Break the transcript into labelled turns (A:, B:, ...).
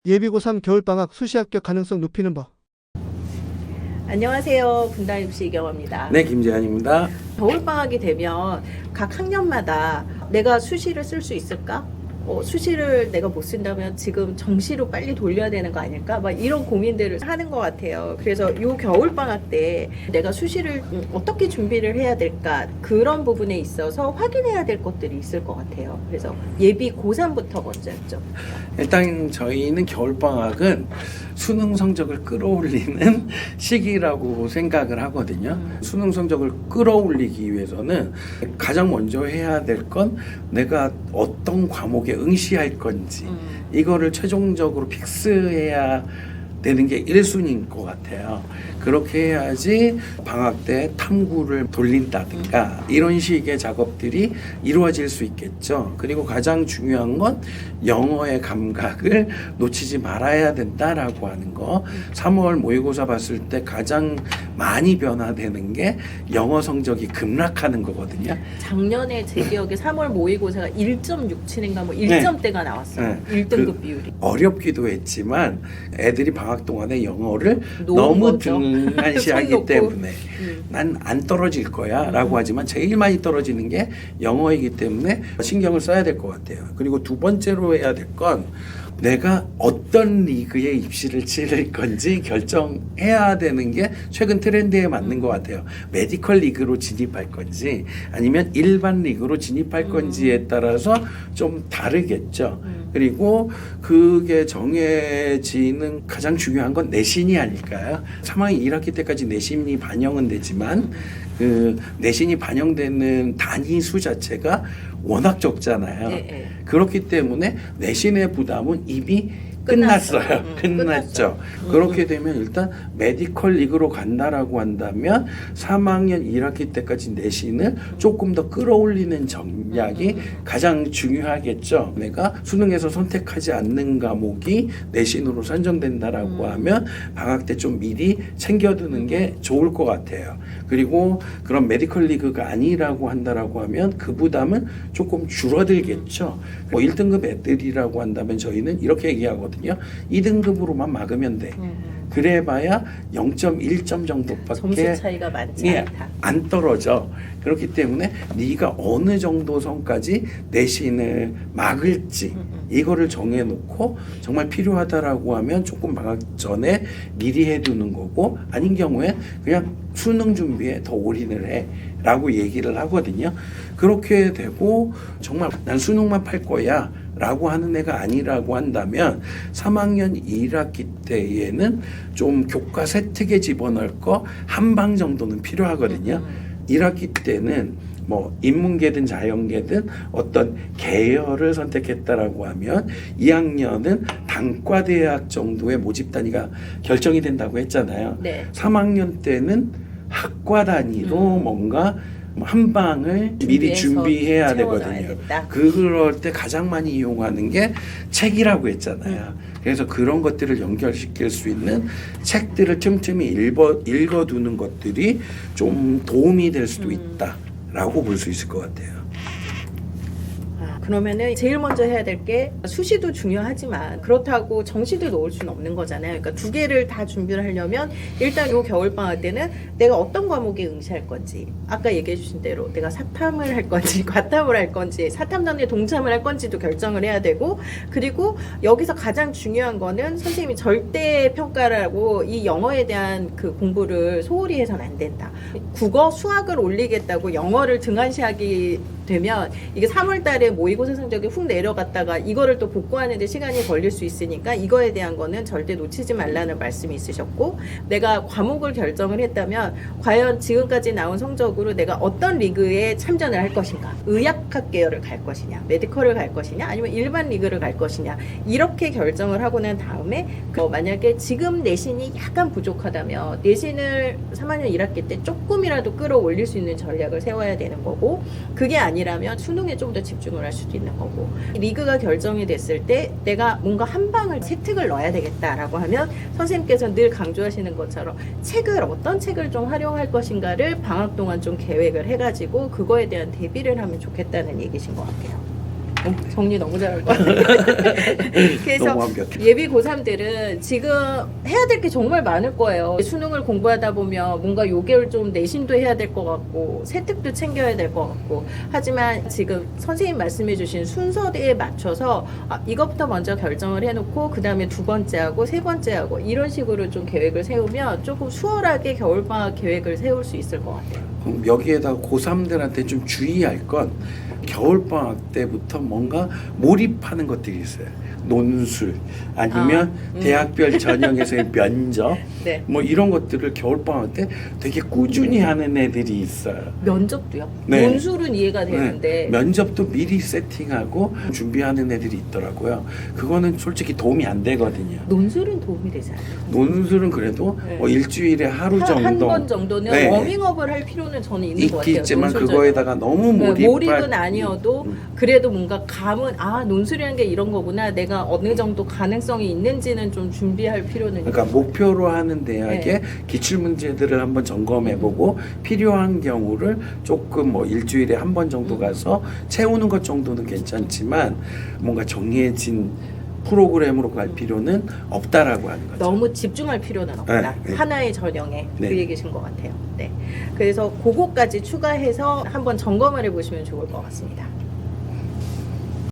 A: 예비 고3 겨울방학 수시 합격 가능성 높이는 법.
B: 안녕하세요. 분당입시 이경화입니다.
C: 네, 김재환입니다.
B: 겨울방학이 되면 각 학년마다 내가 수시를 쓸 수 있을까? 수시를 내가 못 쓴다면 지금 정시로 빨리 돌려야 되는 거 아닐까? 막 이런 고민들을 하는 것 같아요. 그래서 요 겨울방학 때 내가 수시를 어떻게 준비를 해야 될까? 그런 부분에 있어서 확인해야 될 것들이 있을 것 같아요. 그래서 예비 고3부터 먼저 여쭤볼게요.
C: 일단 저희는 겨울방학은 수능 성적을 끌어올리는 시기라고 생각을 하거든요. 수능 성적을 끌어올리기 위해서는 가장 먼저 해야 될 건 내가 어떤 과목에 응시할 건지 이거를 최종적으로 픽스해야 되는 게 1순위인 것 같아요. 그렇게 해야지 방학 때 탐구를 돌린다든가 이런 식의 작업들이 이루어질 수 있겠죠. 그리고 가장 중요한 건 영어의 감각을 놓치지 말아야 된다라고 하는 거. 3월 모의고사 봤을 때 가장 많이 변화되는 게 영어 성적이 급락하는 거거든요.
B: 작년에 제 기억에 3월 모의고사가 1.67인가 뭐 1점대가 나왔어요.
C: 네.
B: 1등급 비율이.
C: 어렵기도 했지만 애들이 방학 동안에 영어를
B: 너무
C: 너무 등한시하기
B: 손 놓고.
C: 때문에 난 안 떨어질 거야 라고 하지만 제일 많이 떨어지는 게 영어이기 때문에 신경을 써야 될 것 같아요. 그리고 두 번째로 해야 될 건 내가 어떤 리그에 입시를 치를 건지 결정해야 되는 게 최근 트렌드에 맞는 것 같아요. 메디컬 리그로 진입할 건지 아니면 일반 리그로 진입할 건지에 따라서 좀 다르겠죠. 그리고 그게 정해지는 가장 중요한 건 내신이 아닐까요? 3학년 1학기 때까지 내신이 반영은 되지만 그 내신이 반영되는 단위 수 자체가 워낙 적잖아요.
B: 네.
C: 그렇기 때문에 내신의 부담은 이미 끝났어요. 끝났죠. 그렇게 되면 일단 메디컬 리그로 간다라고 한다면 3학년 1학기 때까지 내신을 조금 더 끌어올리는 전략이 가장 중요하겠죠. 내가 수능에서 선택하지 않는 과목이 내신으로 선정된다라고 하면 방학 때 좀 미리 챙겨두는 게 좋을 것 같아요. 그리고 그런 메디컬 리그가 아니라고 한다라고 하면 그 부담은 조금 줄어들겠죠. 1등급 애들이라고 한다면 저희는 이렇게 얘기하거든요. 2등급으로만 막으면 돼. 그래봐야 0.1점 정도밖에
B: 점수 차이가 많지 않다.
C: 안 떨어져. 그렇기 때문에 네가 어느 정도 선까지 내신을 막을지 이거를 정해놓고 정말 필요하다라고 하면 조금 방학 전에 미리 해두는 거고 아닌 경우에 그냥 수능 준비에 더 올인을 해 라고 얘기를 하거든요. 그렇게 되고 정말 난 수능만 팔 거야 라고 하는 애가 아니라고 한다면 3학년 1학기 때에는 좀 교과세 특에 집어넣을 거 한 방 정도는 필요하거든요. 1학기 때는 뭐 인문계든 자연계든 어떤 계열을 선택했다라고 하면 2학년은 단과대학 정도의 모집 단위가 결정이 된다고 했잖아요.
B: 네.
C: 3학년 때는 학과 단위로 뭔가 한 방을 미리 준비해야 되거든요.
B: 된다.
C: 그럴 때 가장 많이 이용하는 게 책이라고 했잖아요. 그래서 그런 것들을 연결시킬 수 있는 책들을 틈틈이 읽어두는 것들이 좀 도움이 될 수도 있다라고 볼 수 있을 것 같아요.
B: 그러면은 제일 먼저 해야 될 게 수시도 중요하지만 그렇다고 정시도 놓을 수는 없는 거잖아요. 그러니까 두 개를 다 준비를 하려면 일단 요 겨울방학 때는 내가 어떤 과목에 응시할 건지 아까 얘기해 주신 대로 내가 사탐을 할 건지 과탐을 할 건지 사탐단에 동참을 할 건지도 결정을 해야 되고 그리고 여기서 가장 중요한 거는 선생님이 절대 평가라고 이 영어에 대한 그 공부를 소홀히 해서는 안 된다. 국어, 수학을 올리겠다고 영어를 등한시하기 되면 이게 3월 달에 모의고사 성적이 훅 내려갔다가 이거를 또 복구하는 데 시간이 걸릴 수 있으니까 이거에 대한 거는 절대 놓치지 말라는 말씀이 있으셨고 내가 과목을 결정을 했다면 과연 지금까지 나온 성적으로 내가 어떤 리그에 참전을 할 것인가 의학학 계열을 갈 것이냐 메디컬을 갈 것이냐 아니면 일반 리그를 갈 것이냐 이렇게 결정을 하고 난 다음에 만약에 지금 내신이 약간 부족하다면 내신을 3학년 1학기 때 조금이라도 끌어올릴 수 있는 전략을 세워야 되는 거고 그게 아니라면 수능에 좀 더 집중을 할 수도 있는 거고 리그가 결정이 됐을 때 내가 뭔가 한 방을 세특을 넣어야 되겠다라고 하면 선생님께서 늘 강조하시는 것처럼 책을 어떤 책을 좀 활용할 것인가를 방학 동안 좀 계획을 해가지고 그거에 대한 대비를 하면 좋겠다는 얘기신 것 같아요. 정리 너무 잘할 것 같아요. 그래서
C: 너무 완벽해.
B: 예비 고3들은 지금 해야 될 게 정말 많을 거예요. 수능을 공부하다 보면 뭔가 요개월 좀 내신도 해야 될 것 같고 세특도 챙겨야 될 것 같고 하지만 지금 선생님 말씀해 주신 순서에 맞춰서 이것부터 먼저 결정을 해놓고 그 다음에 두 번째하고 세 번째하고 이런 식으로 좀 계획을 세우면 조금 수월하게 겨울방학 계획을 세울 수 있을 것 같아요.
C: 그럼 여기에다가 고3들한테 좀 주의할 건 겨울방학 때부터 뭔가 몰입하는 것들이 있어요. 논술 아니면 대학별 전형에서의 면접
B: 네.
C: 뭐 이런 것들을 겨울방학 때 되게 꾸준히 하는 애들이 있어요.
B: 면접도요?
C: 네.
B: 논술은 이해가 되는데
C: 네. 면접도 미리 세팅하고 준비하는 애들이 있더라고요. 그거는 솔직히 도움이 안 되거든요.
B: 논술은 도움이 되지 않아요.
C: 논술은 그래도
B: 네.
C: 뭐 일주일에 하루 정도
B: 한 번 정도는
C: 네.
B: 워밍업을 할 필요는 저는 있는 것 같아요.
C: 있겠지만
B: 논술
C: 그거에다가 너무
B: 전에.
C: 몰입은
B: 몰입은 아니어도 그래도 뭔가 감은 논술이라는 게 이런 거구나. 내가 어느 정도 가능성이 있는지는 좀 준비할 필요는
C: 그러니까
B: 있는 것
C: 목표로 하는 대학의
B: 네.
C: 기출 문제들을 한번 점검해보고 필요한 경우를 조금 뭐 일주일에 한 번 정도 가서 채우는 것 정도는 괜찮지만 뭔가 정해진 프로그램으로 갈 필요는 없다라고 하는 거죠.
B: 너무 집중할 필요는 없다.
C: 네, 네.
B: 하나의 전형에
C: 네.
B: 그 얘기신 것 같아요. 네. 그래서 그거까지 추가해서 한번 점검을 해보시면 좋을 것 같습니다.